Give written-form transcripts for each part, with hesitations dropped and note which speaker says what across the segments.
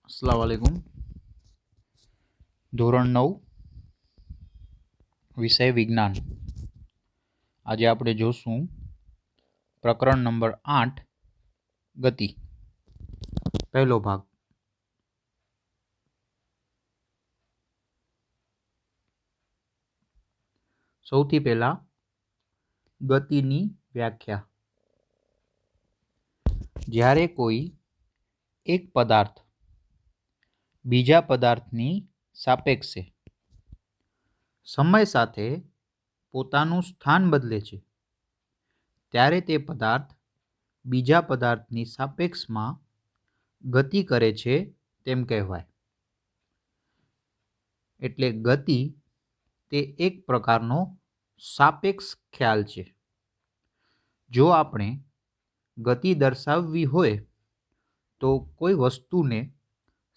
Speaker 1: अस्सलाम वालेकुम। ધોરણ 9 વિષય વિજ્ઞાન। આજે આપણે જોશું પ્રકરણ નંબર 8 ગતિ, પહેલો ભાગ। સૌથી પહેલા ગતિની વ્યાખ્યા। જ્યારે કોઈ એક પદાર્થ બીજા પદાર્થની સાપેક્ષે સમય સાથે પોતાનું સ્થાન બદલે છે ત્યારે તે પદાર્થ બીજા પદાર્થની સાપેક્ષમાં ગતિ કરે છે તેમ કહેવાય। એટલે ગતિ તે એક પ્રકારનો સાપેક્ષ ખ્યાલ છે। જો આપણે ગતિ દર્શાવવી હોય તો કોઈ વસ્તુને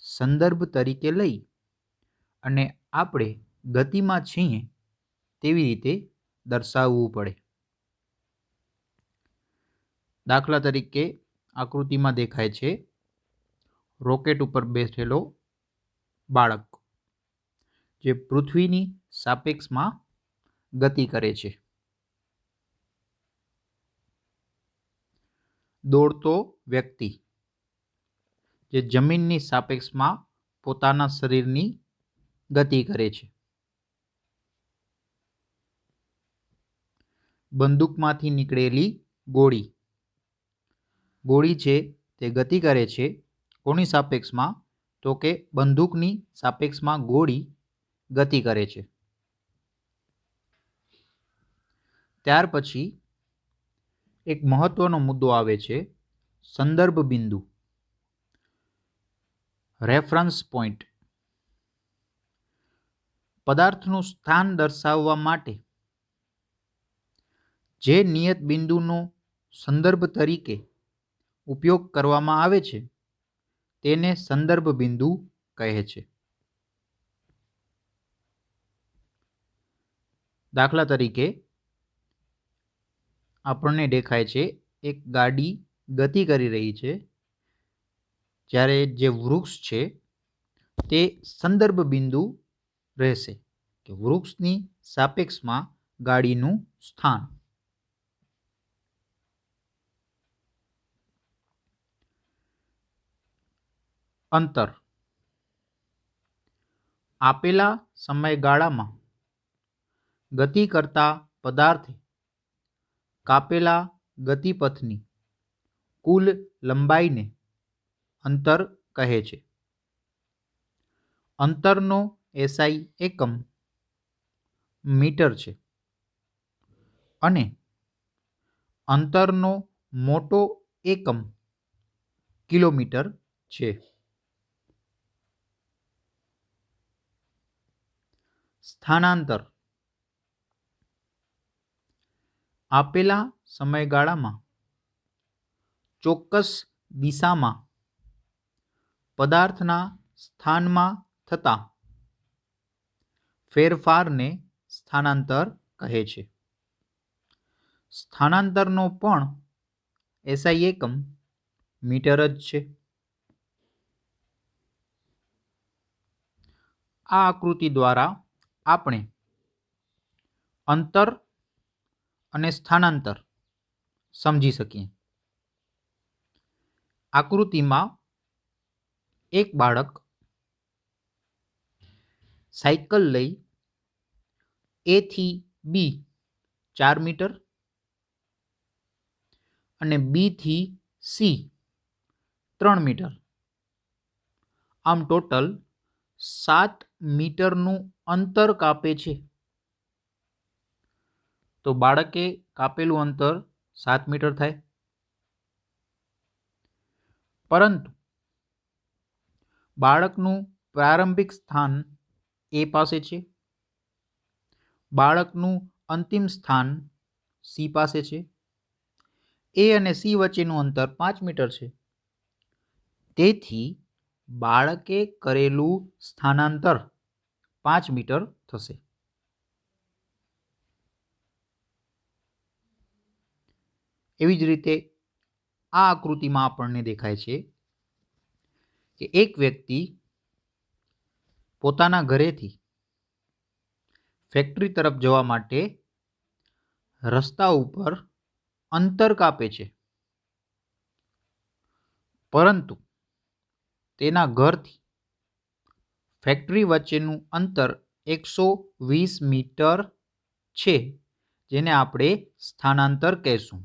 Speaker 1: સંદર્ભ તરીકે લઈ અને આપણે ગતિમાં છીએ તેવી રીતે દર્શાવવું પડે। દાખલા તરીકે આકૃતિમાં દેખાય છે રોકેટ ઉપર બેઠેલો બાળક જે પૃથ્વીની સાપેક્ષમાં ગતિ કરે છે। દોડતો વ્યક્તિ જે જમીનની સાપેક્ષમાં પોતાના શરીરની ગતિ કરે છે। બંદૂકમાંથી નીકળેલી ગોળી છે તે ગતિ કરે છે કોની સાપેક્ષમાં? તો કે બંદૂકની સાપેક્ષમાં ગોળી ગતિ કરે છે। ત્યાર પછી એક મહત્વનો મુદ્દો આવે છે સંદર્ભ બિંદુ, રેફરન્સ પોઈન્ટ। પદાર્થનું સ્થાન દર્શાવવા માટે જે નિયત બિંદુનો સંદર્ભ તરીકે ઉપયોગ કરવામાં આવે છે તેને સંદર્ભ બિંદુ કહે છે। દાખલા તરીકે આપણને દેખાય છે એક ગાડી ગતિ કરી રહી છે જ્યારે જે વૃક્ષ છે તે સંદર્ભ બિંદુ રહેશે કે વૃક્ષની સાપેક્ષમાં ગાડીનું સ્થાન। અંતર આપેલા સમયગાળામાં ગતિ કરતા પદાર્થે કાપેલા ગતિપથની કુલ લંબાઈને અંતર કહે છે। અંતરનો SI એકમ મીટર છે અને અંતરનો મોટો એકમ કિલોમીટર છે। સ્થાનાંતર આપેલા સમયગાળામાં ચોક્કસ દિશામાં પદાર્થના સ્થાનમાં થતા ફેરફારને સ્થાનાંતર કહે છે। સ્થાનાંતરનો પણ SI એકમ મીટર જ છે। આ આકૃતિ દ્વારા આપણે અંતર અને સ્થાનાંતર સમજી શકીએ। આકૃતિમાં એક બાળક સાયકલ લઈ A થી B 4 મીટર અને B થી C 3 મીટર આમ ટોટલ 7 મીટરનું અંતર કાપે છે। તો બાળકે કાપેલું અંતર 7 મીટર થાય, પરંતુ બાળકનું પ્રારંભિક સ્થાન A પાસે છે, બાળકનું અંતિમ સ્થાન C પાસે છે। A અને C વચ્ચેનું અંતર 5 મીટર છે। તેથી બાળકે કરેલું સ્થાનાંતર 5 મીટર થશે। એવી જ રીતે આ આકૃતિમાં આપણને દેખાય છે કે એક વ્યક્તિ પોતાના ઘરેથી ફેક્ટરી તરફ જવા માટે રસ્તા ઉપર અંતર કાપે છે, પરંતુ તેના ઘરથી ફેક્ટરી વચ્ચેનું અંતર 120 મીટર છે, જેને આપણે સ્થાનાંતર કહેશું.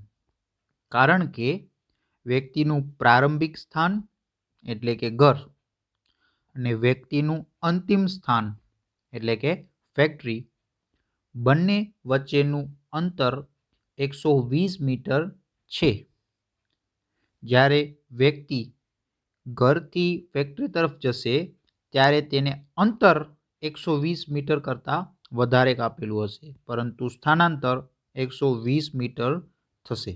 Speaker 1: કારણ કે વ્યક્તિનું પ્રારંભિક સ્થાન એટલે કે ઘર અને વ્યક્તિનું અંતિમ સ્થાન એટલે કે ફેક્ટરી બંને વચ્ચેનું અંતર 120 મીટર છે. જ્યારે વ્યક્તિ ઘરથી ફેક્ટરી તરફ જશે ત્યારે તેને અંતર 120 મીટર કરતાં વધારે કાપેલું હશે, પરંતુ સ્થાનાંતર 120 મીટર થશે.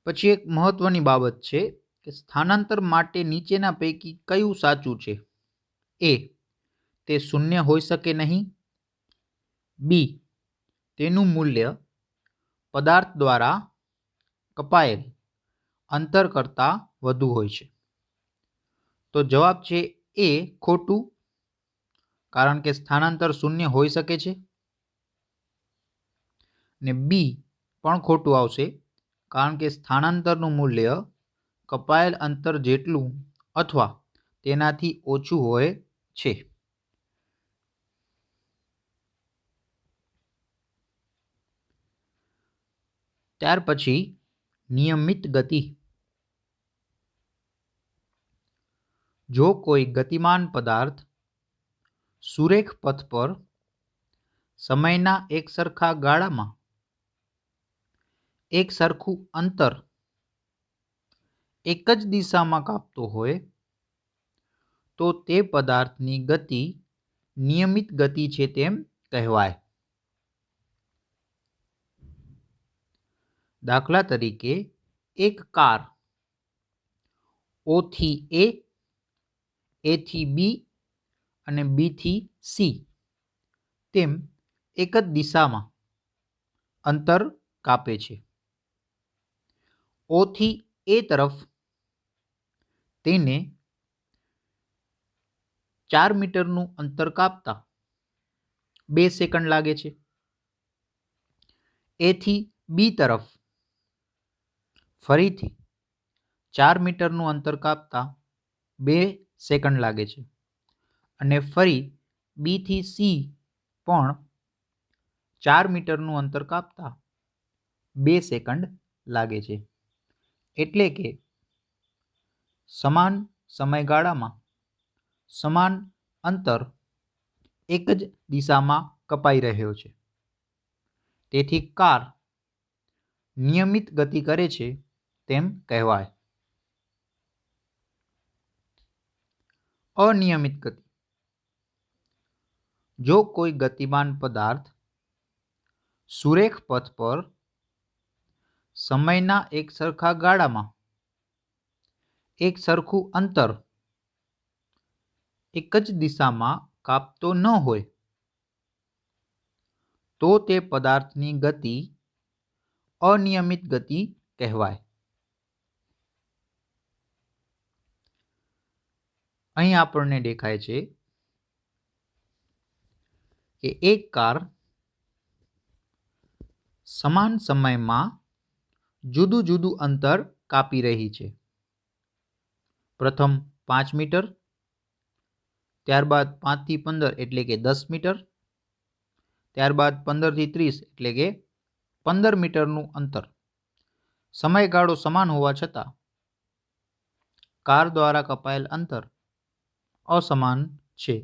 Speaker 1: પછી એક મહત્વની બાબત છે કે સ્થાનાંતર માટે નીચેના પૈકી કયું સાચું છે? એ, તે શૂન્ય હોઈ શકે નહીં. બી, તેનું મૂલ્ય પદાર્થ દ્વારા કપાયેલ અંતર કરતાં વધુ હોય છે. તો જવાબ છે એ ખોટું, કારણ કે સ્થાનાંતર શૂન્ય હોઈ શકે છે. ને બી પણ ખોટું આવશે, કારણ કે સ્થાનાંતરનું મૂલ્ય કપાયેલ અંતર જેટલું અથવા તેનાથી ઓછું હોય છે. ત્યાર પછી નિયમિત ગતિ. જો કોઈ ગતિમાન પદાર્થ સુરેખ પથ પર સમયના એક સરખા ગાળામાં એક સરખું અંતર એક જ દિશામાં કાપતો હોય તો તે પદાર્થની ગતિ નિયમિત ગતિ છે તેમ કહેવાય. દાખલા તરીકે એક કાર O થી A થી B અને B થી C તેમ એક જ દિશામાં અંતર કાપે છે. O થી A તરફ તેને 4 મીટરનું અંતર કાપતા 2 સેકન્ડ લાગે છે. A થી B તરફ ફરીથી 4 મીટરનું અંતર કાપતા 2 સેકન્ડ લાગે છે અને ફરી B થી C પણ 4 મીટરનું અંતર કાપતા 2 સેકન્ડ લાગે છે. એટલે કે સમાન સમયગાળામાં સમાન અંતર એક જ દિશામાં કપાઈ રહ્યો છે. તેથી કાર નિયમિત ગતિ કરે છે તેમ કહેવાય. અનિયમિત ગતિ. જો કોઈ ગતિમાન પદાર્થ સુરેખ પથ પર સમયના એક સરખા ગાળામાં એક સરખું અંતર એક જ દિશામાં કાપતો ન હોય તો તે પદાર્થની ગતિ અનિયમિત ગતિ કહેવાય. અહીં આપણને દેખાય છે કે એક કાર સમાન સમયમાં જુદું જુદું અંતર કાપી રહી છે. પ્રથમ 5 મીટર, ત્યારબાદ 5 થી 15 એટલે કે 10 મીટર, ત્યારબાદ 15 થી 30 એટલે કે 15 મીટરનું અંતર. સમયગાળો સમાન હોવા છતાં કાર દ્વારા કપાયેલ અંતર અસમાન છે,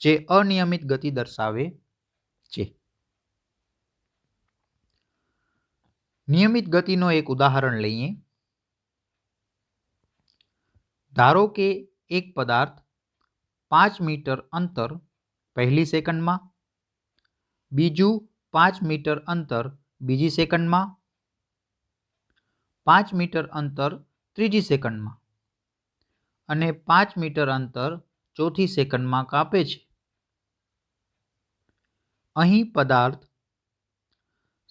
Speaker 1: જે અનિયમિત ગતિ દર્શાવે છે. નિયમિત ગતિનો એક ઉદાહરણ લઈએ. ધારો કે એક પદાર્થ 5 મીટર અંતર પહેલી સેકન્ડમાં, બીજું 5 મીટર અંતર બીજી સેકન્ડમાં, 5 મીટર અંતર ત્રીજી સેકન્ડમાં અને 5 મીટર અંતર ચોથી સેકન્ડમાં કાપે છે. અહીં પદાર્થ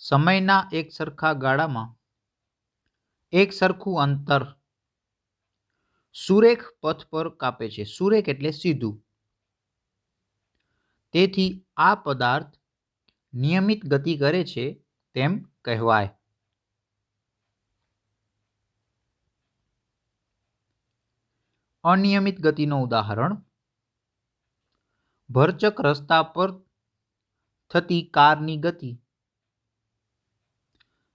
Speaker 1: સમયના એક સરખા ગાળામાં એક સરખું અંતર સુરેખ પથ પર કાપે છે. સુરેખ એટલે સીધું. તેથી આ પદાર્થ નિયમિત ગતિ કરે છે તેમ કહેવાય. અનિયમિત ગતિનું ઉદાહરણ: ભરચક રસ્તા પર થતી કારની ગતિ.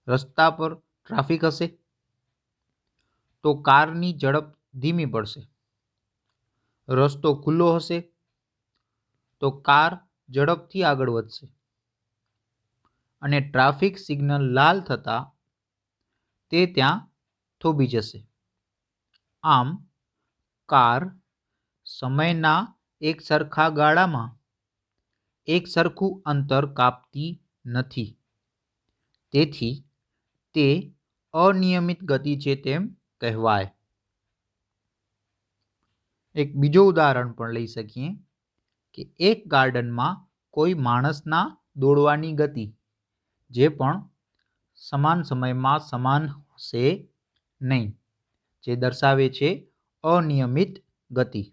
Speaker 1: રસ્તા પર ટ્રાફિક હશે તો કારની ઝડપ ધીમી પડશે. રસ્તો ખુલ્લો હશે તો કાર ઝડપથી આગળ વધશે અને ટ્રાફિક સિગ્નલ લાલ થતાં તે ત્યાં થોભી જશે. આમ કાર સમયના એક સરખા ગાળામાં એક સરખું અંતર કાપતી નથી. તેથી તે અનિયમિત ગતિ છે તેમ કહેવાય. એક બીજો ઉદાહરણ પણ લઈ શકીએ કે એક ગાર્ડનમાં કોઈ માણસના દોડવાની ગતિ જે પણ સમાન સમયમાં સમાન હશે નહીં, જે દર્શાવે છે અનિયમિત ગતિ.